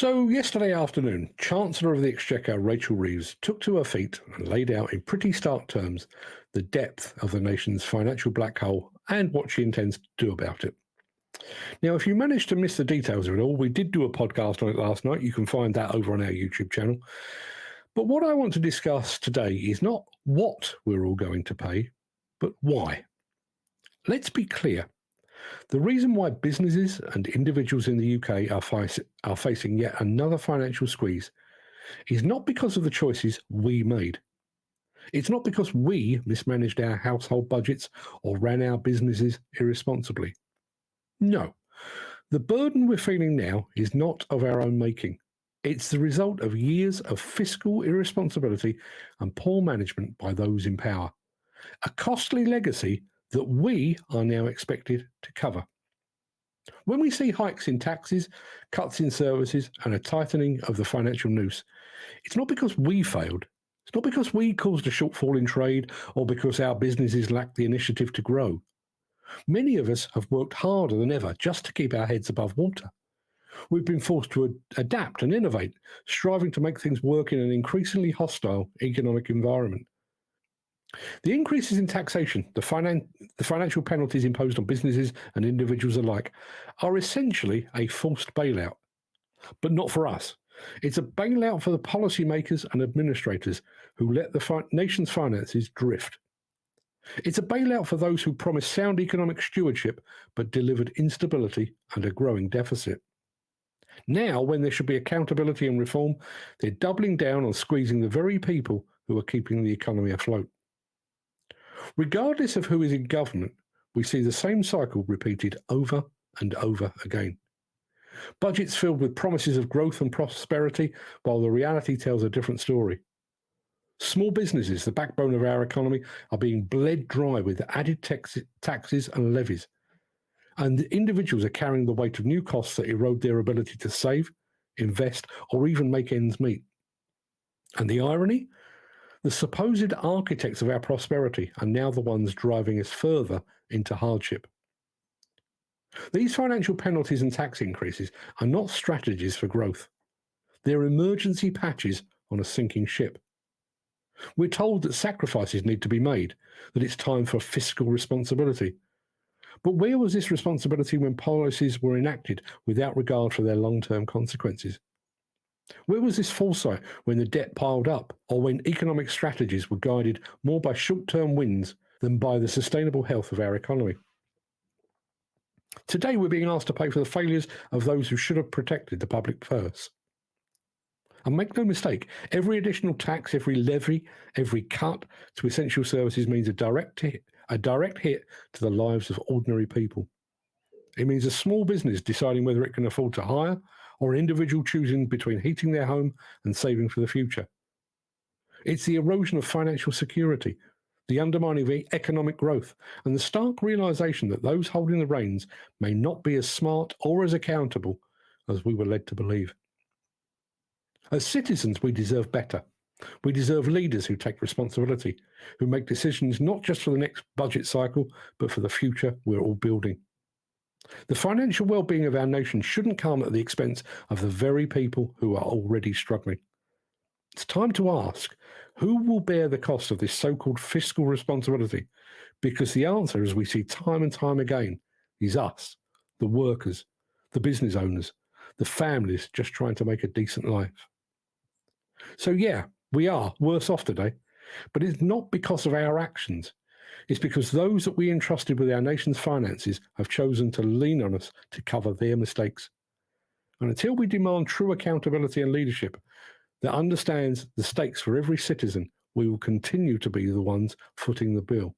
So, yesterday afternoon, Chancellor of the Exchequer Rachel Reeves took to her feet and laid out in pretty stark terms the depth of the nation's financial black hole and what she intends to do about it. Now, if you managed to miss the details of it all, we did do a podcast on it last night. You can find that over on our YouTube channel. But what I want to discuss today is not what we're all going to pay, but why. Let's be clear. The reason why businesses and individuals in the UK are facing yet another financial squeeze is not because of the choices we made. It's not because we mismanaged our household budgets or ran our businesses irresponsibly. No, the burden we're feeling now is not of our own making. It's the result of years of fiscal irresponsibility and poor management by those in power. A costly legacy that we are now expected to cover. When we see hikes in taxes, cuts in services, and a tightening of the financial noose, it's not because we failed. It's not because we caused a shortfall in trade or because our businesses lacked the initiative to grow. Many of us have worked harder than ever just to keep our heads above water. We've been forced to adapt and innovate, striving to make things work in an increasingly hostile economic environment. The increases in taxation, the financial penalties imposed on businesses and individuals alike, are essentially a forced bailout. But not for us. It's a bailout for the policymakers and administrators who let the nation's finances drift. It's a bailout for those who promised sound economic stewardship but delivered instability and a growing deficit. Now, when there should be accountability and reform, they're doubling down on squeezing the very people who are keeping the economy afloat. Regardless of who is in government, we see the same cycle repeated over and over again. Budgets filled with promises of growth and prosperity, while the reality tells a different story. Small businesses, the backbone of our economy, are being bled dry with added taxes and levies. And individuals are carrying the weight of new costs that erode their ability to save, invest, or even make ends meet. And the irony? The supposed architects of our prosperity are now the ones driving us further into hardship. These financial penalties and tax increases are not strategies for growth. They're emergency patches on a sinking ship. We're told that sacrifices need to be made, that it's time for fiscal responsibility. But where was this responsibility when policies were enacted without regard for their long-term consequences? Where was this foresight when the debt piled up, or when economic strategies were guided more by short-term wins than by the sustainable health of our economy? Today, we're being asked to pay for the failures of those who should have protected the public purse. And make no mistake, every additional tax, every levy, every cut to essential services means a direct hit to the lives of ordinary people. It means a small business deciding whether it can afford to hire, or an individual choosing between heating their home and saving for the future. It's the erosion of financial security, the undermining of economic growth, and the stark realization that those holding the reins may not be as smart or as accountable as we were led to believe. As citizens, we deserve better. We deserve leaders who take responsibility, who make decisions not just for the next budget cycle, but for the future we're all building. The financial well-being of our nation shouldn't come at the expense of the very people who are already struggling. It's time to ask, who will bear the cost of this so-called fiscal responsibility? Because the answer, as we see time and time again, is us, the workers, the business owners, the families just trying to make a decent life. So yeah, we are worse off today, but it's not because of our actions. It's because those that we entrusted with our nation's finances have chosen to lean on us to cover their mistakes. And until we demand true accountability and leadership that understands the stakes for every citizen, we will continue to be the ones footing the bill.